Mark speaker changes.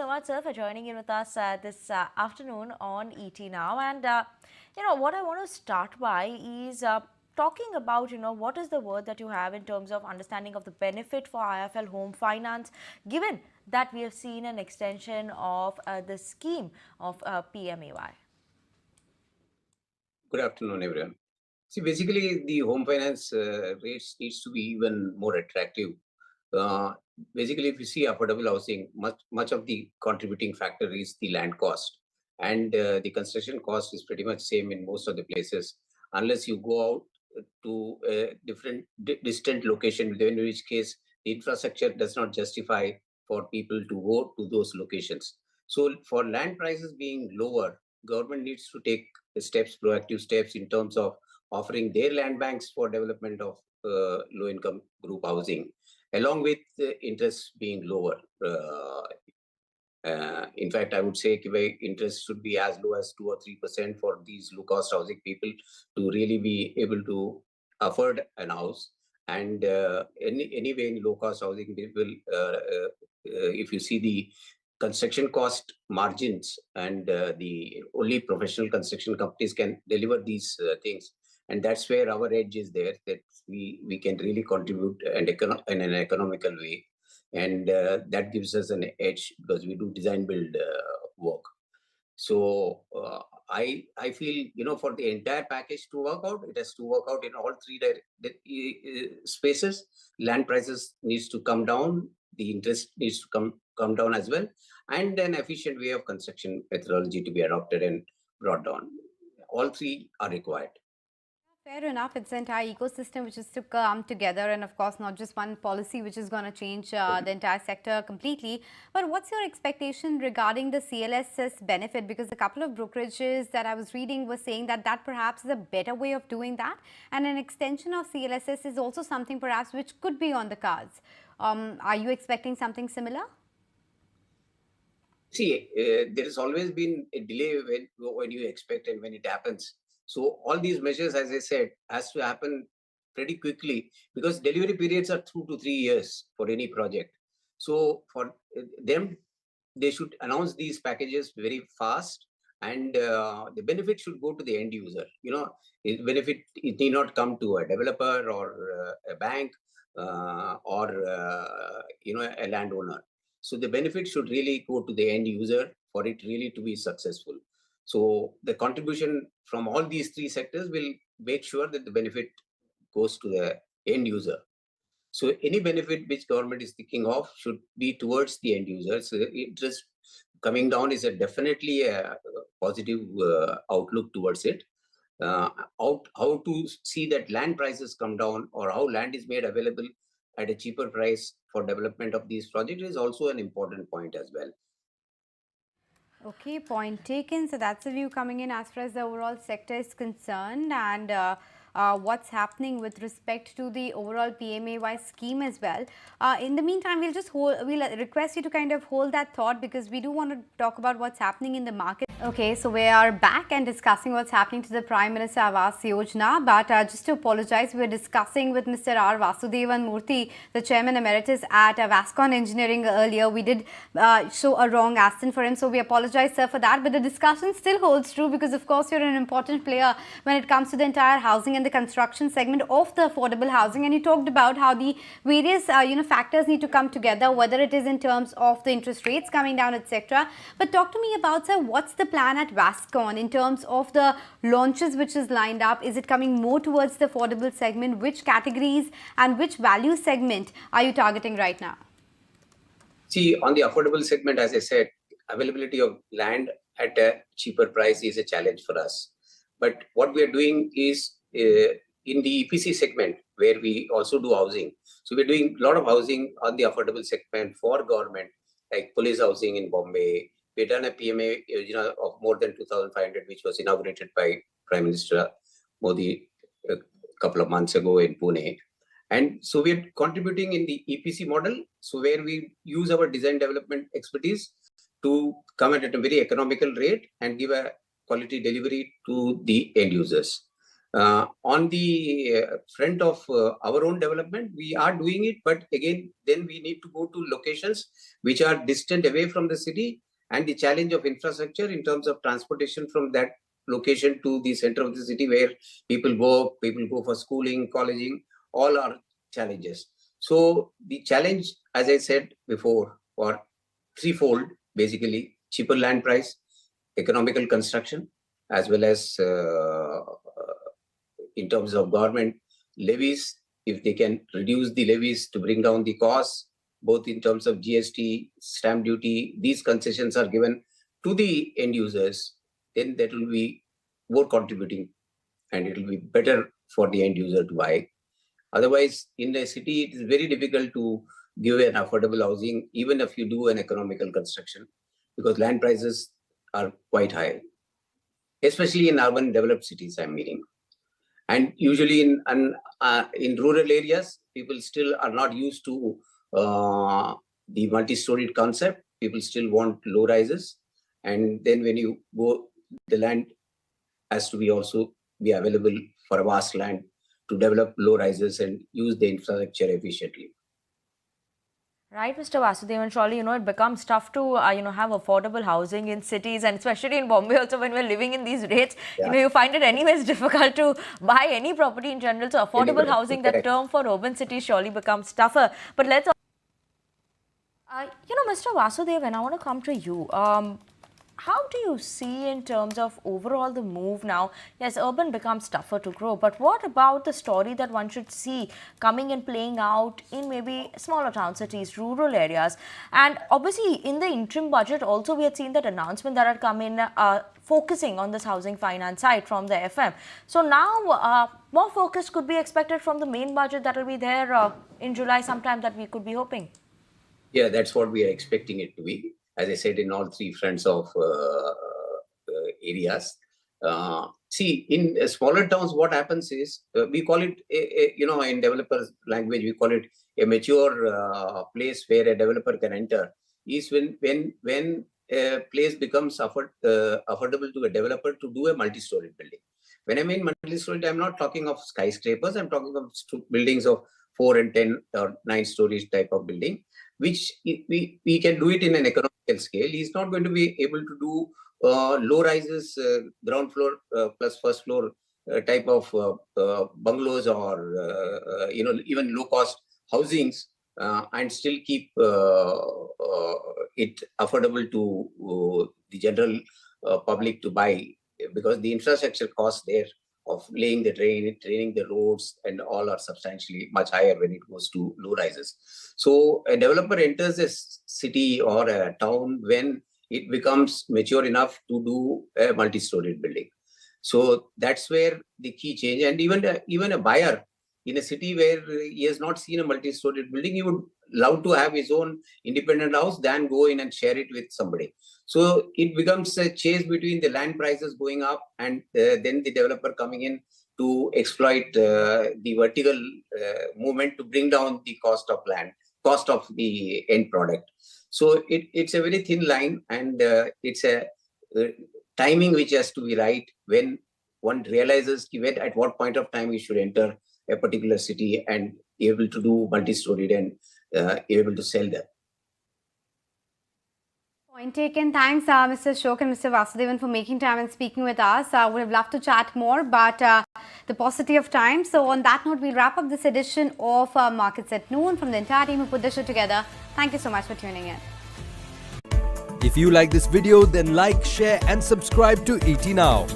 Speaker 1: so much, sir, for joining in with us this afternoon on ET Now. And, what I want to start by is talking about, what is the word that you have in terms of understanding of the benefit for IFL home finance, given that we have seen an extension of the scheme of PMAY.
Speaker 2: Good afternoon, everyone. See, basically, the home finance rates needs to be even more attractive. Basically, if you see affordable housing, much of the contributing factor is the land cost, and the construction cost is pretty much same in most of the places, unless you go out to a different distant location, in which case the infrastructure does not justify for people to go to those locations. So, for land prices being lower, government needs to take steps, proactive steps in terms of offering their land banks for development of low-income group housing, along with the interest being lower. In fact, I would say interest should be as low as 2 or 3% for these low-cost housing people to really be able to afford an house. And anyway, in low-cost housing, people, if you see the construction cost margins, and the only professional construction companies can deliver these things, and that's where our edge is there, that we can really contribute in an economical way, and that gives us an edge because we do design build work. So I feel, for the entire package to work out, it has to work out in all three spaces. Land prices needs to come down, the interest needs to come down as well, and an efficient way of construction methodology to be adopted and brought down. All three are required.
Speaker 3: Fair enough. It's the entire ecosystem which is to come together, and of course not just one policy which is going to change the entire sector completely. But what's your expectation regarding the CLSS benefit? Because a couple of brokerages that I was reading were saying that perhaps is a better way of doing that, and an extension of CLSS is also something perhaps which could be on the cards. Are you expecting something similar?
Speaker 2: See, there has always been a delay when you expect and when it happens. So all these measures, as I said, has to happen pretty quickly, because delivery periods are 2 to 3 years for any project. So for them, they should announce these packages very fast, and the benefit should go to the end user. Benefit, it need not come to a developer or a bank or a landowner. So the benefit should really go to the end user for it really to be successful. So the contribution from all these three sectors will make sure that the benefit goes to the end user. So any benefit which government is thinking of should be towards the end user. So interest coming down is definitely a positive outlook towards it. How to see that land prices come down, or how land is made available at a cheaper price for development of these projects, is also an important point as well.
Speaker 3: Okay, point taken. So that's the view coming in as far as the overall sector is concerned, and what's happening with respect to the overall PMAY scheme as well. In the meantime, we'll request you to kind of hold that thought, because we do want to talk about what's happening in the market. Okay, so we are back and discussing what's happening to the Prime Minister Awas Yojana, but just to apologize, we're discussing with Mr. R. Vasudevan Moorthy, the Chairman Emeritus at Vascon Engineering earlier. We did show a wrong accent for him, so we apologize, sir, for that, but the discussion still holds true, because of course you're an important player when it comes to the entire housing and the construction segment of the affordable housing, and you talked about how the various factors need to come together, whether it is in terms of the interest rates coming down, etc. But talk to me about, sir, what's the plan at Vascon in terms of the launches which is lined up? Is it coming more towards the affordable segment? Which categories and which value segment are you targeting right now?
Speaker 2: See, on the affordable segment, as I said, availability of land at a cheaper price is a challenge for us. But what we are doing is in the EPC segment, where we also do housing. So we're doing a lot of housing on the affordable segment for government, like police housing in Bombay. We've done a PMA of more than 2,500, which was inaugurated by Prime Minister Modi a couple of months ago in Pune. And so we're contributing in the EPC model, so where we use our design development expertise to come at a very economical rate and give a quality delivery to the end users. On the front of our own development, we are doing it, but again, then we need to go to locations which are distant away from the city, and the challenge of infrastructure in terms of transportation from that location to the center of the city where people work, people go for schooling, colleging, all are challenges. So the challenge, as I said before, or threefold, basically: cheaper land price, economical construction, as well as in terms of government levies, if they can reduce the levies to bring down the costs, both in terms of GST, stamp duty, these concessions are given to the end users, then that will be more contributing and it will be better for the end user to buy. Otherwise, in a city, it is very difficult to give an affordable housing, even if you do an economical construction, because land prices are quite high, especially in urban developed cities, I'm meaning. And usually in rural areas, people still are not used to the multi-storied concept. People still want low rises. And then when you go, the land has to be also be available for a vast land to develop low rises and use the infrastructure efficiently.
Speaker 1: Right, Mr. Vasudevan, surely, it becomes tough to, have affordable housing in cities, and especially in Bombay also, when we're living in these rates, you find it anyways difficult to buy any property in general. So affordable housing, that term for urban cities, surely becomes tougher. But let's, Mr. Vasudevan, I want to come to you. How do you see in terms of overall the move now? Yes, urban becomes tougher to grow, but what about the story that one should see coming and playing out in maybe smaller town cities, rural areas? And obviously in the interim budget also we had seen that announcement that had come in focusing on this housing finance side from the FM. So now more focus could be expected from the main budget that will be there in July sometime, that we could be hoping.
Speaker 2: Yeah, that's what we are expecting it to be. As I said, in all three fronts of areas. See, in smaller towns, what happens is, we call it, in developers' language, we call it a mature place where a developer can enter, is when a place becomes affordable to a developer to do a multi-story building. When I mean multi-story, I'm not talking of skyscrapers, I'm talking of buildings of 4 and 10 or 9 stories type of building, which we can do it in an economical scale. He's not going to be able to do low rises, ground floor plus first floor type of bungalows, or even low cost housings, and still keep it affordable to the general public to buy, because the infrastructure costs there of laying the drain, draining the roads, and all are substantially much higher when it goes to low rises. So a developer enters a city or a town when it becomes mature enough to do a multi-storied building. So that's where the key change. And even a buyer in a city where he has not seen a multi-storied building, he would love to have his own independent house than go in and share it with somebody. So it becomes a chase between the land prices going up and then the developer coming in to exploit the vertical movement to bring down the cost of land, cost of the end product. So it's a very thin line, and it's a timing which has to be right when one realizes at what point of time we should enter a particular city and be able to do multi-storied and able to sell them.
Speaker 3: Point taken. Thanks, Mr. Ashok and Mr. Vasudevan, for making time and speaking with us. I would have loved to chat more, but the paucity of time. So on that note, we'll wrap up this edition of Markets at Noon. From the entire team who put this show together, thank you so much for tuning in.
Speaker 4: If you like this video, then like, share and subscribe to ET Now.